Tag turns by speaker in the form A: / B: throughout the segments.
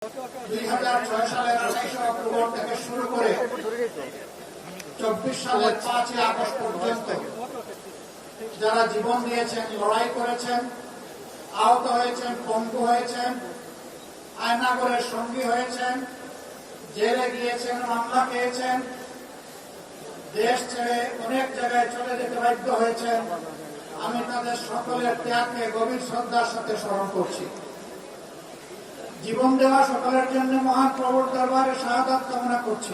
A: 2006 সালের 28 অক্টোবর থেকে শুরু করে 24 সালের 5 আগস্ট পর্যন্ত যারা জীবন দিয়েছেন, লড়াই করেছেন, আহত হয়েছেন, পঙ্গু হয়েছেন, আয়নাগরের সঙ্গী হয়েছেন, জেলে গিয়েছেন, মামলা খেয়েছেন, দেশ ছেড়ে অনেক জায়গায় চলে যেতে বাধ্য হয়েছেন, আমি তাদের সকলের ত্যাগকে গভীর শ্রদ্ধার সাথে স্মরণ করছি। জীবন দেওয়া সকলের জন্য মহান প্রভুর দরবারে শাহাদাত কামনা করছি।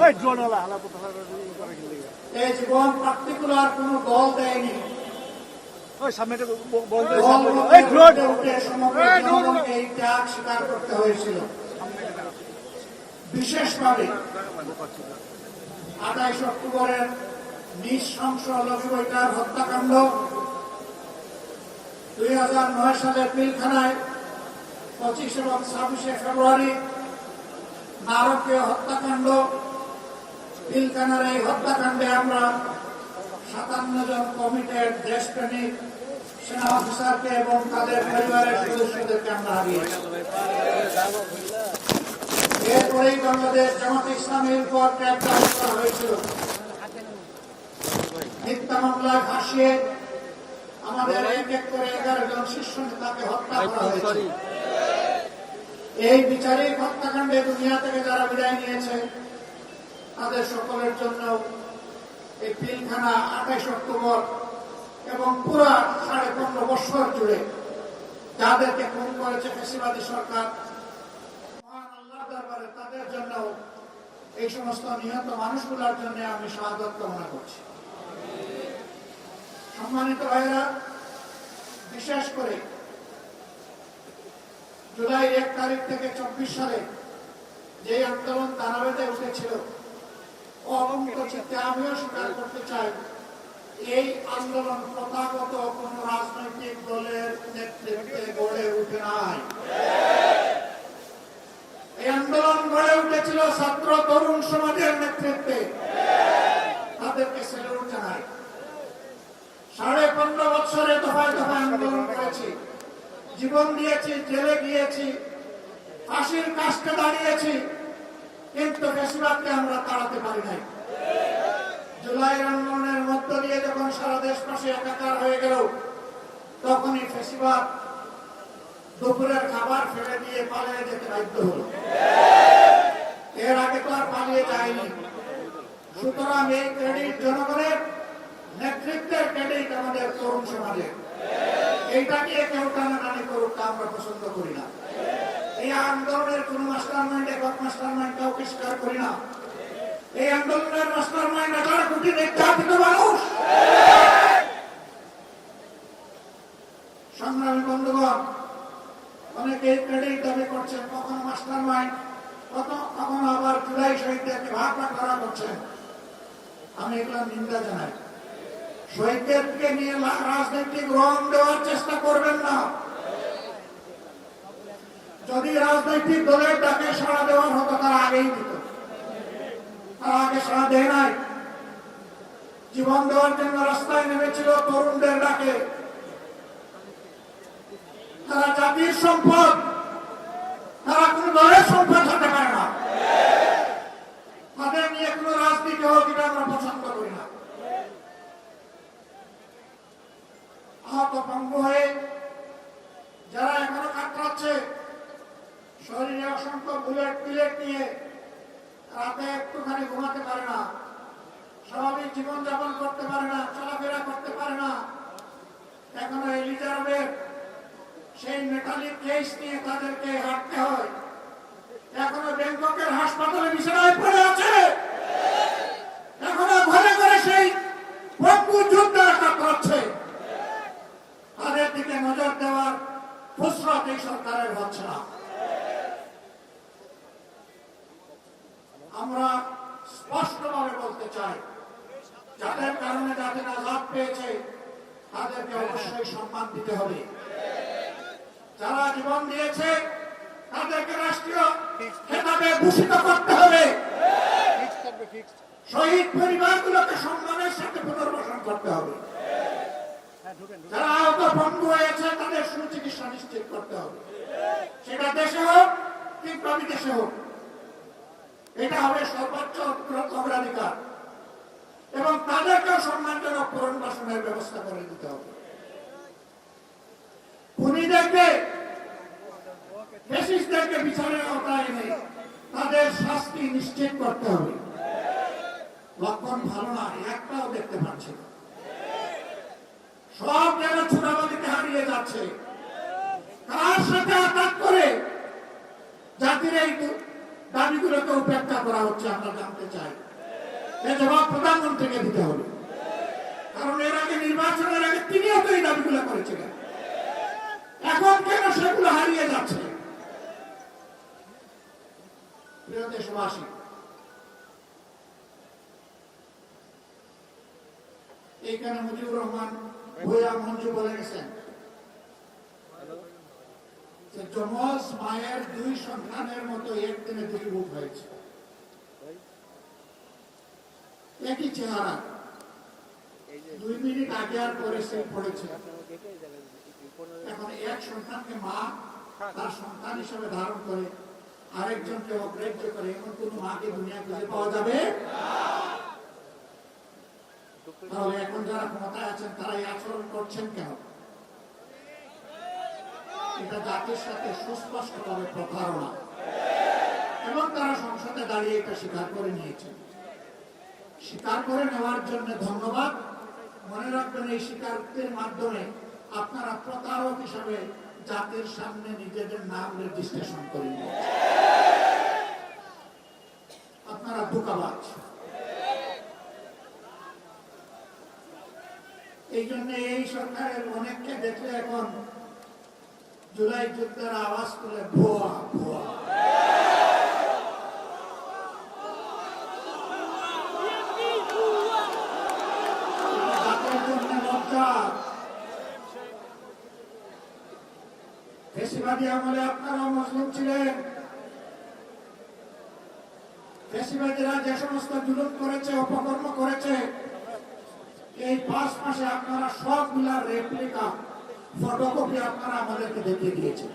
A: এই জীবন পার্টিকুলার কোন দল দেয়নি, এই ত্যাগ স্বীকার করতে হয়েছিল। বিশেষভাবে 28 অক্টোবরের নৃশংস লক্ষ্মীবৈঠার হত্যাকাণ্ড, 2009 সালের পিলখানায় 25 এবং 26 ফেব্রুয়ারি নারকীয় হত্যাকাণ্ড, পিলখানার এই হত্যাকাণ্ডে আমরা 57 জন কমিটেড দেশপ্রেমিক সেনা অফিসারকে এবং তাদের পরিবারের সদস্যদেরকে আমরা হারিয়েছি। এরপরেই বাংলাদেশ জামাত ইসলামীর উপর গ্রেপ্তার করা হয়েছিল। মিথ্যা মামলায় ফাঁসিয়ে আমাদের এক এক করে 11 জন শীর্ষ নেতাকে হত্যা করা হয়েছে। এই বিচারিক হত্যাকাণ্ডে দুনিয়া থেকে যারা বিদায় নিয়েছে তাদের সকলের জন্য এই পিলখানা 28 অক্টোবর এবং পুরা 15.5 বছর জুড়ে যাদেরকে খুন করেছে ফ্যাসিবাদী সরকার, মহান আল্লাহর দরবারে তাদের জন্য, এই সমস্ত নিহত মানুষগুলোর জন্য আমি শাহাদাত কামনা করছি। সম্মানিত ভাইরা, বিশেষ করে জুলাই 1 তারিখ থেকে 24 সালে যে আন্দোলন দানা বেঁধে উঠেছিল, অবঙ্গ চিত্তে আমিও স্বীকার করতে চাই, এই আন্দোলন প্রথাগত কোন রাজনৈতিক দলের নেতৃত্বে গড়ে উঠে নাই। এই আন্দোলন গড়ে উঠেছিল ছাত্র তরুণ সমাজের নেতৃত্বে। তাদেরকে স্যালুট জানাই। 15.5 বছরে দফায় দফায় আন্দোলন করেছি, জীবন দিয়েছি, জেলে গিয়েছি, ফাঁসির কাস্টে দাঁড়িয়েছি, কিন্তু ফ্যাসিবাদকে আমরা তাড়াতে পারি নাই। জুলাই আন্দোলনের মধ্য দিয়ে যখন সারা দেশবাসী একাকার হয়ে গেল, তখনই ফ্যাসিবাদ দুপুরের খাবার ফেলে দিয়ে পালিয়ে যেতে বাধ্য হল। এর আগে তো আর পালিয়ে যায়নি। সুতরাং এই ক্রেডিট জনগণের, নেতৃত্বের ক্রেডিট আমাদের তরুণ সমাজের। এইটা নিয়ে কেউ টানাটানি করুক, তা আমরা পছন্দ করি না। এই আন্দোলনের কোন মাস্টার মাইন্ড, একক মাস্টার মাইন্ড কাউকে স্বীকার করি না। এই আন্দোলনের মাস্টার মাইন্ড 18 কোটি নির্যাতিত মানুষ। সংগ্রামী বন্ধুগণ, অনেকে ক্রেডিট দাবি করছেন, কখনো মাস্টার মাইন্ড, কখনো আবার জুলাই শহীদদেরকে ভাগ করা করছেন। আমি এগুলো নিন্দা জানাই। শহীদদেরকে নিয়ে রাজনৈতিক রং দেওয়ার চেষ্টা করবেন না। যদি রাজনৈতিক দলের ডাকে সাড়া দেওয়ার হতো, তারা আগেই দিত। তারা আগে সাড়া দেয় নাই। জীবন দেওয়ার জন্য রাস্তায় নেমেছিল তরুণদের ডাকে। তারা জাতির সম্পদ, তারা কোন দলের সম্পদ হতে পারে না। তাদের নিয়ে কোন রাজনীতি হোক, এটা আমরা পছন্দ করি না। আহত পঙ্গু হয়ে যারা এখনো কাতরাচ্ছে, শরীরে অসংখ্য বুলেট পিলেট নিয়ে রাতে একটুখানি ঘুমাতে পারে না, স্বাভাবিক জীবনযাপন করতে পারে না, চলাফেরা করতে পারে না, এখনো রিজার্ভের সেই মেটালিক কেস নিয়ে তাদেরকে হাঁটতে হয়, এখনো ব্যাংককের হাসপাতালে বিছানায় পড়ে আছে, এখনো ঘরে ঘরে সেই পঙ্গু যোদ্ধারা কাতরাচ্ছে। তাদের দিকে নজর দেওয়ার ফুসরত এই সরকারের হচ্ছে না। আমরা স্পষ্টভাবে বলতে চাই, যাদের কারণে যাদের আজাদ পেয়েছে তাদেরকে অবশ্যই সম্মান দিতে হবে। যারা জীবন দিয়েছে তাদেরকে রাষ্ট্রীয় খেতাবে ভূষিত করতে হবে। শহীদ পরিবারগুলোকে সম্মানের সাথে পুনর্বাসন করতে হবে। যারা আহত পঙ্গু হয়েছে তাদের সুচিকিৎসা নিশ্চিত করতে হবে। সেটা দেশে হোক প্রত্যেক বিদেশে হোক, এটা হবে সর্বোচ্চ অগ্রাধিকার এবং তাদেরকেও সম্মানজনক পুনর্বাসনের ব্যবস্থা করে দিতে হবে। খুনিদেরকে, ফ্যাসিস্টদেরকে বিচারের আওতায় এনে তাদের শাস্তি নিশ্চিত করতে হবে। লক্ষণ ভালো না, একটাও দেখতে পাচ্ছি না। সব যেন চূড়াবাদিতে হারিয়ে যাচ্ছে। কার সাথে আঘাত করে জাতির এই দাবিগুলোকে উপেক্ষা করা হচ্ছে আমরা জানতে চাই। এ জবাব প্রধানমন্ত্রীকে দিতে হবে, কারণ এর আগে নির্বাচনের আগে তিনিও তো এই দাবিগুলো করেছিলেন। এখন কেন সেগুলো হারিয়ে যাচ্ছে? প্রিয় দেশবাসী, এইখানে মুজিবুর রহমান ভূঁইয়া মঞ্জু বলে গেছেন যে যমজ মায়ের দুই সন্তানের মতো একদিনে দুই রূপ হয়েছে, একই চেহারা। 2 মিনিট আগে আর পরে সে পড়েছে। এখন এক সন্তানকে মা তার সন্তান হিসেবে ধারণ করে আরেকজনকে অগ্রাহ্য করে, এমন কোন মাকে দুনিয়া খুঁজে পাওয়া যাবে? তাহলে এখন যারা ক্ষমতায় আছেন তারা এই আচরণ করছেন কেন? এটা জাতির সাথে সুস্পষ্টভাবে প্রতারণা, এবং তারা সংসদে দাঁড়িয়ে এটা স্বীকার করে নিয়েছেন। স্বীকার করে নেওয়ার জন্য ধন্যবাদ। মনে রাখবেন, এই স্বীকারোক্তির মাধ্যমে আপনারা প্রতারক হিসাবে জাতির সামনে নিজেদের নাম রেজিস্ট্রেশন করে নিয়েছেন। আপনারা ধোঁকাবাজ। এই জন্য এই সরকারের অনেককে দেখলে এখন জুলাই যুদ্ধের আওয়াজ তুলে ভুয়া ভুয়া। জাতির জন্য লজ্জা। ফ্যাসিবাদী আমলে আপনারা মুসলিম ছিলেন। ফ্যাসিবাদীরা যে সমস্ত জুলুম করেছে, অপকর্ম করেছে, এই 5 মাসে আপনারা সবগুলার রেপ্লিকা, ফটোকপি আপনারা আমাদেরকে দেখিয়ে দিয়েছেন।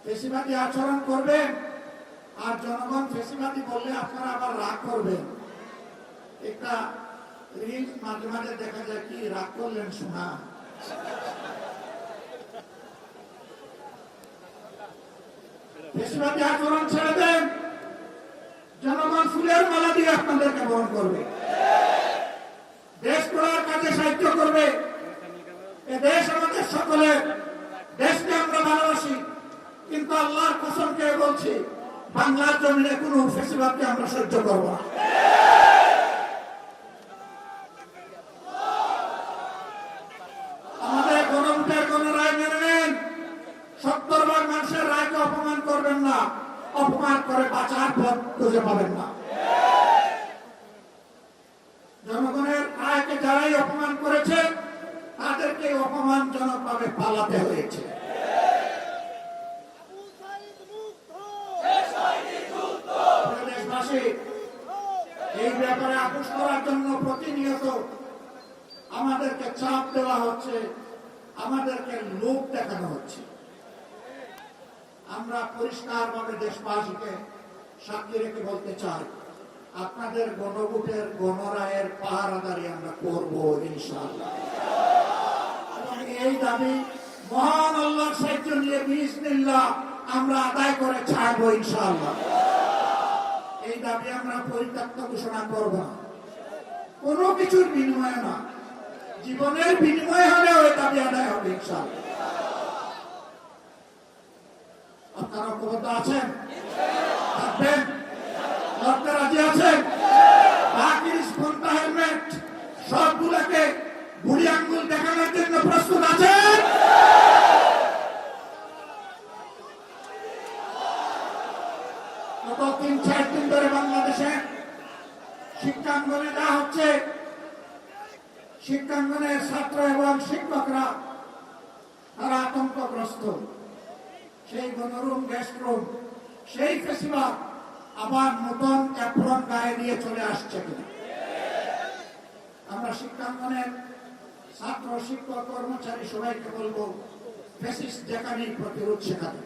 A: ফ্যাসিবাদী আচরণ করবেন, আর জনগণ ফ্যাসিবাদী বললে আপনারা আবার রাগ করবেন। একটা রিলস মাঝে মাঝে দেখা যায়, কি রাগ করলেন শোনা। ফ্যাসিবাদী আচরণ ছেড়ে দেন, জনগণ ফুলের মালা দিয়ে আপনাদেরকে বরণ করবে, দেশ গড়ার কাজে সাহায্য করবে। এ দেশ আমাদের সকলের, দেশকে আমরা ভালোবাসি, কিন্তু আল্লাহর কসম কে বলছি, বাংলার জমিনে কোন ফ্যাসিবাদকে আমরা সহ্য করব না। আমাদের গণভোটের কোন রায় মেনে নেন। 70 ভাগ মানুষের রায়কে অপমান করবেন না, অপমান করে বাঁচার পথ খুঁজে পাবেন না। জনগণের রায়কে যারাই অপমান করেছে তাদেরকে অপমানজনক ভাবে পালাতে হয়েছে। দেশবাসী, এই ব্যাপারে আপোষ করার জন্য প্রতিনিয়ত আমাদেরকে চাপ দেওয়া হচ্ছে, আমাদেরকে লোক দেখানো হচ্ছে। আমরা পরিষ্কারভাবে দেশবাসীকে সাক্ষী রেখে বলতে চাই, আপনাদের গণভোটের গণরায়ের পাহারাদারি আমরা করব ইনশাআল্লাহ। এবং এই দাবি মহান আল্লাহর সাহায্য নিয়ে বিসমিল্লাহ আমরা আদায় করে ছাড়বো ইনশাআল্লাহ। এই দাবি আমরা পরিত্যক্ত ঘোষণা করব না, কোনো কিছুর বিনিময়ে না, জীবনের বিনিময়ে হলেও এই দাবি আদায় হবে ইনশাআল্লাহ। আপনারা ঐক্যবদ্ধ আছেন? থাকবেন? লড়তে রাজি আছেন? বাকি স্পন্তা হেলমেট সবগুলোকে বুড়ি আঙ্গুল দেখানোর জন্য প্রস্তুত আছেন? গত 3-4 দিন ধরে বাংলাদেশে শিক্ষাঙ্গনে যা হচ্ছে, শিক্ষাঙ্গনের ছাত্র এবং শিক্ষকরা তারা আতঙ্কগ্রস্ত। সেই গণরুম, গেস্ট রুম, সেই ফেসিবাদ আবার নতুন অ্যাপ্রন গায়ে দিয়ে চলে আসছে কিনা। আমরা শিক্ষাঙ্গনের ছাত্র, শিক্ষক, কর্মচারী সবাইকে বলবো, ফ্যাসিস্ট যেখানেই প্রতিরোধ সেখানে।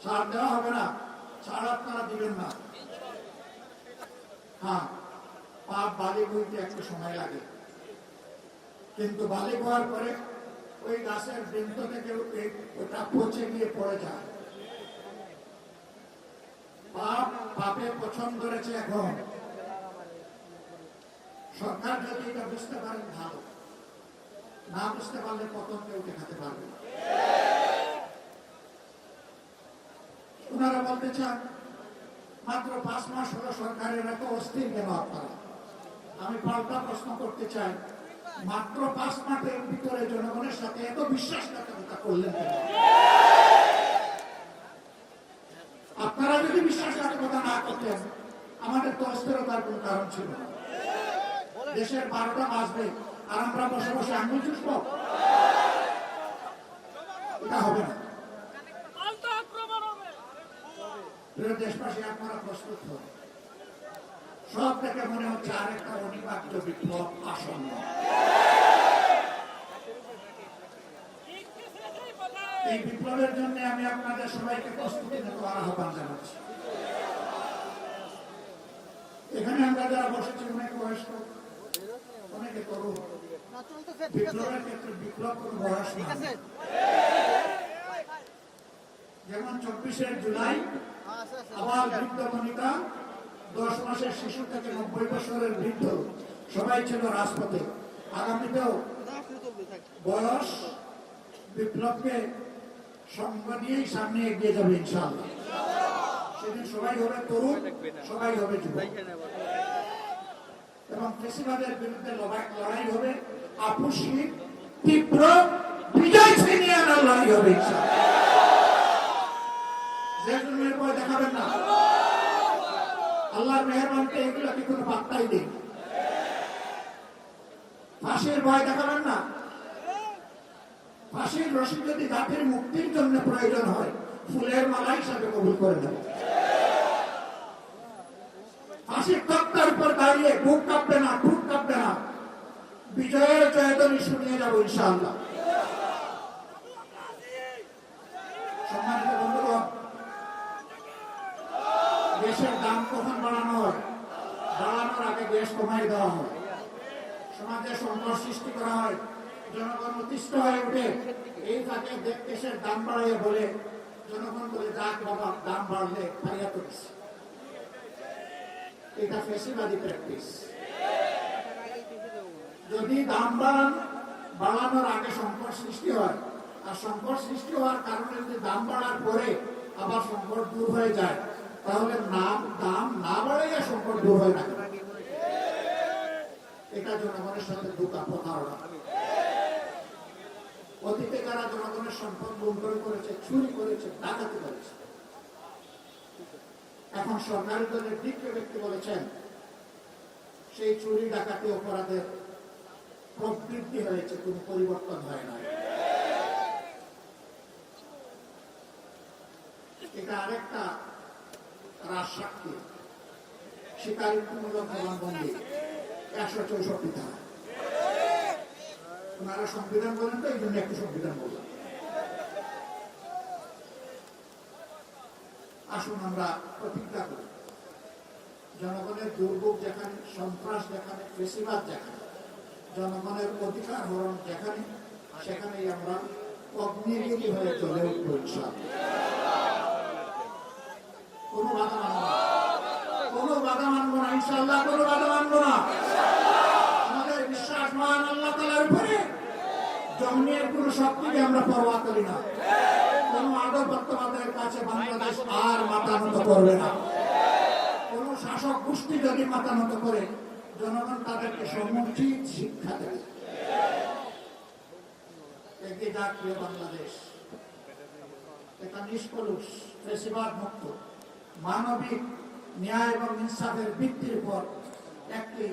A: ছাড় দেওয়া হবে না, ছাড় আপনারা দিবেন না। হ্যাঁ, পাপ বালি বইতে একটু সময় লাগে, কিন্তু বালি হওয়ার পরে ওই গাছের বৃন্ত থেকে ওটা পচে গিয়ে পড়ে যায়। পাপ পাপে পছন্দ করেছে। এখন সরকার যদি এটা বুঝতে পারেন ভালো, না বুঝতে পারলে পতন কেউ দেখাতে পারবে। ওনারা বলতে চান মাত্র 5 মাস হলো সরকারের, এত অস্থির কেন আপনারা? আমি পাল্টা প্রশ্ন করতে চাই, মাত্র 5 মাসের ভিতরে জনগণের সাথে এত বিশ্বাসঘাতকতা করলেন কেন? আপনারা যদি বিশ্বাসঘাতকতা না করতেন, আমাদের তো অস্থিরতার কোন কারণ ছিল না। দেশের 12টা বাজবে আর আমরা বসে বসে আঙুল চুষব? এটা হবে না। দেশবাসী, আপনারা প্রস্তুত হন। সব থেকে মনে হচ্ছে আরেকটা অনিবার্য বিপ্লব আসন্ন। এই বিপ্লবের জন্য আমি আপনাদের সবাইকে প্রস্তুতি নিতে আহ্বান জানাচ্ছি। এখানে আমরা যারা বসেছি অনেক বয়স্ক, অনেকে তরুণ। বিপ্লবের ক্ষেত্রে বিপ্লব কোনো বয়স না। যেমন 24শে জুলাই আবার বৃদ্ধ বনিতা, 10 মাসের শিশু থেকে 90 বছরের বৃদ্ধ সবাই ছিল রাজপথে। আগামীতেও বয়স বিপ্লবকে সঙ্গ দিয়েই সামনে এগিয়ে যাবে ইনশাআল্লাহ। সেদিন সবাই হবে তরুণ, সবাই হবে যুবক, এবং ফ্যাসিবাদের বিরুদ্ধে লড়াই হবে আপসী, তীব্র, বিজয় ছিনিয়ে আনার লড়াই হবে ইনশাআল্লাহ। যে জন্মের ভয় দেখাবেন না, আল্লাহর মেহেরবানিতে এগুলোকে কোনো পাত্তাই নেই। ফাঁসির ভয় দেখাবেন না। ফাঁসির রশি যদি জাতির মুক্তির জন্য প্রয়োজন হয়, ফুলের মালা হিসাবে কবুল করে দেব। ফাঁসির তক্তার উপর দাঁড়িয়ে বুক কাঁপবে না, বুক কাঁপবে না, বিজয়ের জয়ধ্বনি শুনিয়ে যাব ইনশাআল্লাহ। সম্মানিত বন্ধুগণ, গ্যাসের দাম কখন বাড়ানো হয়? বাড়ানোর আগে গ্যাস কমাই দেওয়া হয়। সমাজে সংকট সৃষ্টি করা হয়, জনগণ অতিষ্ঠ হয়ে ওঠে। এই ফাঁকে গ্যাসের দাম বাড়াইয়ে বলে, জনগণ বলে যাক বাবা, দাম বাড়লে ফাইয়া করিস। এটা ফ্যাসিবাদী প্র্যাকটিস। যদি দাম বাড়ানোর আগে সংকট সৃষ্টি হয়, আর সংকট সৃষ্টি হওয়ার কারণে যদি দাম বাড়ার পরে আবার সংকট দূর হয়ে যায়, তাহলে দাম না বাড়াইয়া সংকট দূর হয় না। এটা জনগণের সাথে ধোঁকা, প্রতারণা। অতীতে যারা জনগণের সম্পদ লুণ্ঠন করেছে, চুরি করেছে, ডাকাতি করেছে, এখন সরকারি দলের বিজ্ঞ ব্যক্তি বলেছেন সেই চুরি ডাকাতি অপরাধের প্রবৃদ্ধি হয়েছে, কোন পরিবর্তন হয় না। এটা আরেকটা রাজসাক্ষী, স্বীকারোক্তিমূলক জবানবন্দি 164 ধারা। ওনারা সংবিধান বলেন তো, এই জন্য একটু সংবিধান বললাম। আসুন আমরা প্রতিজ্ঞা করি, জনগণের দুর্ভোগ যেখানে, সন্ত্রাস যেখানে, ফ্যাসিবাদ যেখানে, জনগণের অধিকার হরণ যেখানে, সেখানেই আমরা অগ্নিগিরি হয়ে চলে উঠব ইনশাআল্লাহ। কোনো বাধা মানব না, কোনো বাধা মানব না ইনশাআল্লাহ, কোনো বাধা মানব না। আমাদের বিশ্বাস মহান আল্লাহ তাআলার উপরে। জমিনের কোন শক্তিকে আমরা পরোয়া করি না। কোন আধিপত্যবাদের কাছে বাংলাদেশ আর মাথা নত করবে না। কোন শাসক গোষ্ঠী যদি মাথা নত করে, জনগণ তাদেরকে সমুচিত শিক্ষা দেবে। এগিয়ে যাক প্রিয় বাংলাদেশ। এটা নিষ্কলুষ, ফ্যাসিবাদ মুক্ত, মানবিক ন্যায় এবং ইনসাফের ভিত্তির উপর একটি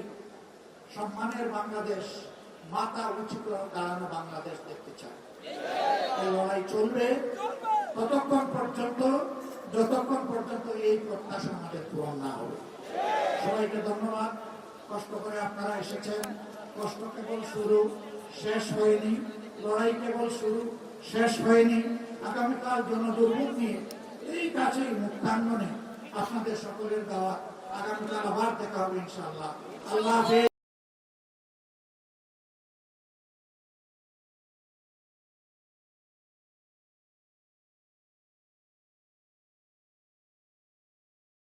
A: সম্মানের বাংলাদেশ, মাথা উঁচু করে দাঁড়ানো বাংলাদেশ দেখতে চায়। এই লড়াই চলবে ততক্ষণ পর্যন্ত, যতক্ষণ পর্যন্ত এই প্রত্যাশা আমাদের পূরণ না হবে। সবাইকে ধন্যবাদ। কষ্ট করে আপনারা এসেছেন। কষ্ট কেবল শুরু, শেষ হয়নি। লড়াই কেবল শুরু, শেষ হয়নি। আগামীকাল জনদুর্ভোগ নিয়ে এই কাছেই মুক্তাঙ্গনে আপনাদের সকলের দেওয়া। আগামীকাল আবার দেখা হবে ইনশাআল্লাহ। আল্লাহ হাফেজ।